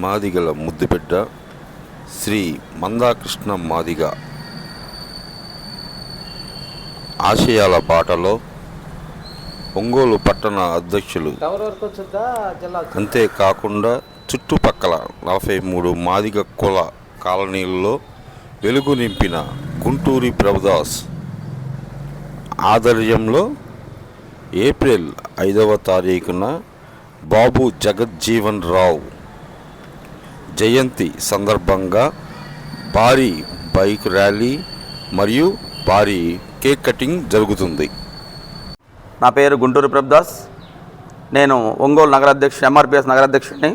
మాదిగల ముద్దుబిడ్డ శ్రీ మందాకృష్ణ మాదిగ ఆశయాల బాటలో ఒంగోలు పట్టణ అధ్యక్షులు, అంతేకాకుండా చుట్టుపక్కల 43 మాదిగ కుల కాలనీల్లో వెలుగు నింపిన గుంటూరి ప్రభుదాస్ ఆధ్వర్యంలో ఏప్రిల్ 5వ తారీఖున బాబు జగజ్జీవన్ రావు జయంతి సందర్భంగా భారీ బైక్ ర్యాలీ మరియు భారీ కేక్ కటింగ్ జరుగుతుంది. నా పేరు గుంటూరు ప్రభుదాస్. నేను ఒంగోలు నగర అధ్యక్షుడు, ఎంఆర్పిఎస్ నగర అధ్యక్షుడిని.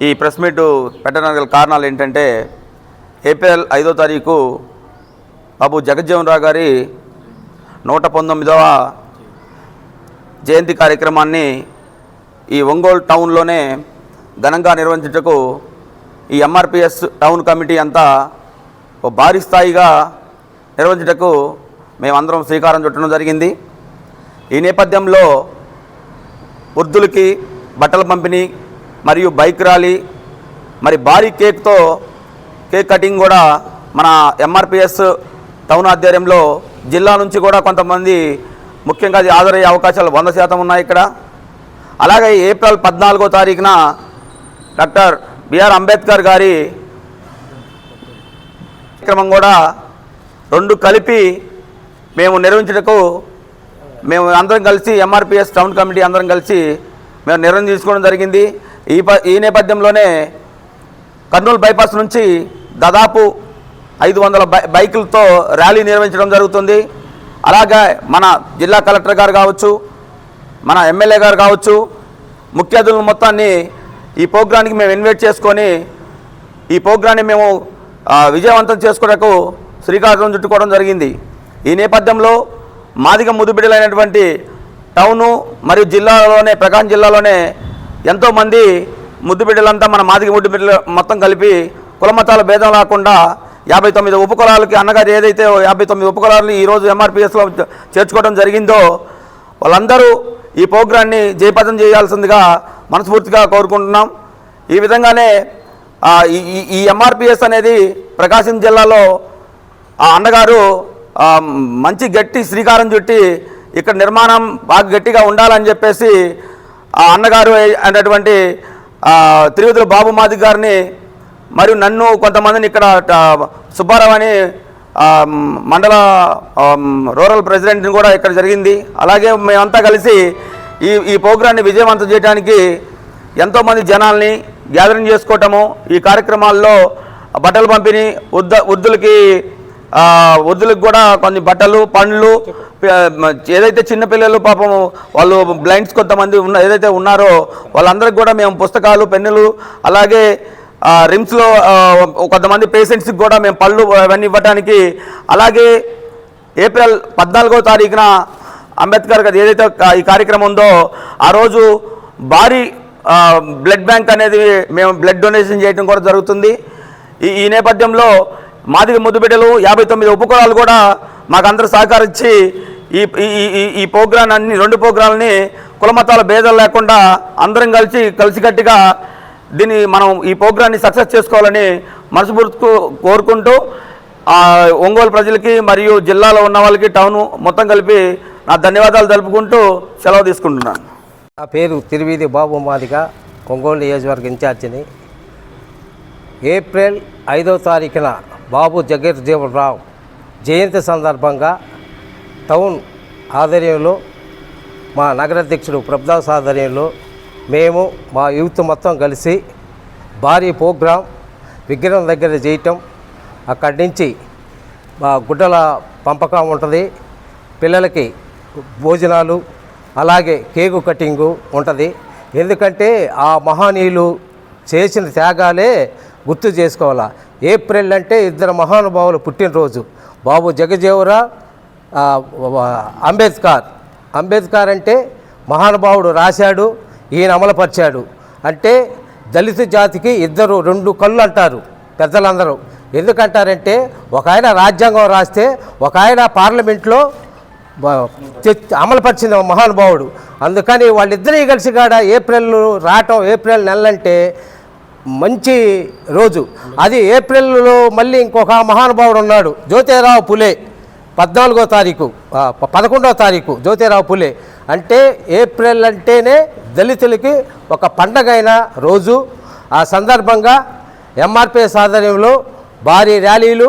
ఈ ప్రెస్ మీట్ పెట్టడానికి గల కారణాలు ఏంటంటే, ఏప్రిల్ 5వ తారీఖు బాబు జగజ్జీవన్ రావు గారి 119వ జయంతి కార్యక్రమాన్ని ఈ ఒంగోలు టౌన్లోనే ఘనంగా నిర్వహించుటకు ఈ ఎంఆర్పిఎస్ టౌన్ కమిటీ అంతా ఒక భారీ స్థాయిగా నిర్వహించుటకు మేమందరం శ్రీకారం చుట్టడం జరిగింది. ఈ నేపథ్యంలో వృద్ధులకి బట్టల పంపిణీ మరియు బైక్ ర్యాలీ మరి భారీ కేక్ కటింగ్ కూడా మన ఎంఆర్పిఎస్ టౌన్ ఆధ్వర్యంలో జిల్లా నుంచి కూడా కొంతమంది ముఖ్యంగా అది హాజరయ్యే అవకాశాలు 100% ఉన్నాయి ఇక్కడ. అలాగే ఏప్రిల్ 14వ తారీఖున డాక్టర్ బిఆర్ అంబేద్కర్ గారి కార్యక్రమం కూడా రెండు కలిపి మేము నిర్వహించుటకు మేము అందరం కలిసి ఎంఆర్పిఎస్ టౌన్ కమిటీ అందరం కలిసి మేము నిర్ణయం తీసుకోవడం జరిగింది. ఈ నేపథ్యంలోనే కర్నూలు బైపాస్ నుంచి దాదాపు 500 బైకులతో ర్యాలీ నిర్వహించడం జరుగుతుంది. అలాగే మన జిల్లా కలెక్టర్ గారు కావచ్చు, మన ఎమ్మెల్యే గారు కావచ్చు, ముఖ్య అతిథుల మొత్తాన్ని ఈ ప్రోగ్రాంకి మేము ఇన్వైట్ చేసుకొని ఈ ప్రోగ్రాన్ని మేము విజయవంతం చేసుకోవడానికి శ్రీకారం చుట్టుకోవడం జరిగింది. ఈ నేపథ్యంలో మాదిగ ముద్దుబిడ్డలైనటువంటి టౌను మరియు జిల్లాలోనే, ప్రకాశం జిల్లాలోనే ఎంతోమంది ముద్దుబిడ్డలంతా మన మాదిగ ముద్దుబిడ్డలు మొత్తం కలిపి కులమతాల భేదం లేకుండా 59 ఉపకులాలకి అన్నగారు ఏదైతే 59 ఉపకులాలని ఈరోజు ఎంఆర్పిఎస్లో చేర్చుకోవడం జరిగిందో వాళ్ళందరూ ఈ ప్రోగ్రాన్ని జయప్రదం చేయాల్సిందిగా మనస్ఫూర్తిగా కోరుకుంటున్నాం. ఈ విధంగానే ఈ ఎంఆర్పిఎస్ అనేది ప్రకాశం జిల్లాలో ఆ అన్నగారు మంచి గట్టి శ్రీకారం చుట్టి ఇక్కడ నిర్మాణం బాగా గట్టిగా ఉండాలని చెప్పేసి ఆ అన్నగారు అనేటువంటి తిరువతుల బాబు మాదిగ గారిని మరియు నన్ను కొంతమందిని ఇక్కడ సుబ్బారావు అని మండల రూరల్ ప్రెసిడెంట్ని కూడా ఇక్కడ జరిగింది. అలాగే మేమంతా కలిసి ఈ ప్రోగ్రాన్ని విజయవంతం చేయడానికి ఎంతోమంది జనాల్ని గ్యాదరింగ్ చేసుకోవటము, ఈ కార్యక్రమాల్లో బట్టలు పంపిణీ, వృద్ధులకి కూడా కొన్ని బట్టలు, పండ్లు, ఏదైతే చిన్నపిల్లలు పాపం వాళ్ళు బ్లైండ్స్ కొంతమంది ఏదైతే ఉన్నారో వాళ్ళందరికీ కూడా మేము పుస్తకాలు, పెన్నులు, అలాగే రిమ్స్లో కొంతమంది పేషెంట్స్కి కూడా మేము పళ్ళు అవన్నీ ఇవ్వడానికి, అలాగే ఏప్రిల్ 14వ తారీఖున అంబేద్కర్ గారు ఏదైతే ఈ కార్యక్రమం ఉందో ఆ రోజు భారీ బ్లడ్ బ్యాంక్ అనేది మేము బ్లడ్ డొనేషన్ చేయడం కూడా జరుగుతుంది. ఈ నేపథ్యంలో మాదిగ ముద్దుబిడ్డలు 59 ఉపకులాలు కూడా మాకందరూ సహకరించి ఈ ప్రోగ్రాం రెండు ప్రోగ్రాంలని కులమతాల భేదాలు లేకుండా అందరం కలిసికట్టుగా దీన్ని మనం ఈ ప్రోగ్రాన్ని సక్సెస్ చేసుకోవాలని మనస్ఫూర్తిగా కోరుకుంటూ ఒంగోలు ప్రజలకి మరియు జిల్లాలో ఉన్న వాళ్ళకి టౌన్ మొత్తం కలిపి నా ధన్యవాదాలు తెలుపుకుంటూ సెలవు తీసుకుంటున్నాను. నా పేరు తిరువీధి బాబు మాదిగ, ఒంగోలు నియోజకవర్గ ఇన్ఛార్జిని. ఏప్రిల్ 5వ తారీఖున బాబు జగజ్జీవన్ రావు జయంతి సందర్భంగా టౌన్ ఆధ్వర్యంలో మా నగరాధ్యక్షుడు ప్రభుదాస్ ఆధ్వర్యంలో మేము మా యూత్ మొత్తం కలిసి భారీ ప్రోగ్రాం విగ్రహం దగ్గర చేయటం, అక్కడి నుంచి మా గుడ్డల పంపకం ఉంటుంది, పిల్లలకి భోజనాలు, అలాగే కేకు కటింగు ఉంటుంది. ఎందుకంటే ఆ మహనీయులు చేసిన త్యాగాలే గుర్తు చేసుకోవాలా. ఏప్రిల్ అంటే ఇద్దరు మహానుభావులు పుట్టినరోజు, బాబు జగజ్జీవన్ అంబేద్కర్ అంటే మహానుభావుడు రాశాడు, ఈయన అమలుపరిచాడు. అంటే దళిత జాతికి రెండు కళ్ళు అంటారు పెద్దలందరూ. ఎందుకంటారంటే ఒక ఆయన రాజ్యాంగం రాస్తే ఒక ఆయన పార్లమెంట్లో అమలుపరిచిన మహానుభావుడు. అందుకని వాళ్ళిద్దరి కలిసి కాడ ఏప్రిల్ రావటం, ఏప్రిల్ నెలంటే మంచి రోజు. అది ఏప్రిల్లో మళ్ళీ ఇంకొక మహానుభావుడు ఉన్నాడు, జ్యోతిరావు పులే. 14వ తారీఖు 11వ తారీఖు జ్యోతిరావు పులే. అంటే ఏప్రిల్ అంటేనే దళితులకి ఒక పండగైన రోజు. ఆ సందర్భంగా ఎంఆర్పిఎస్ ఆధ్వర్యంలో భారీ ర్యాలీలు,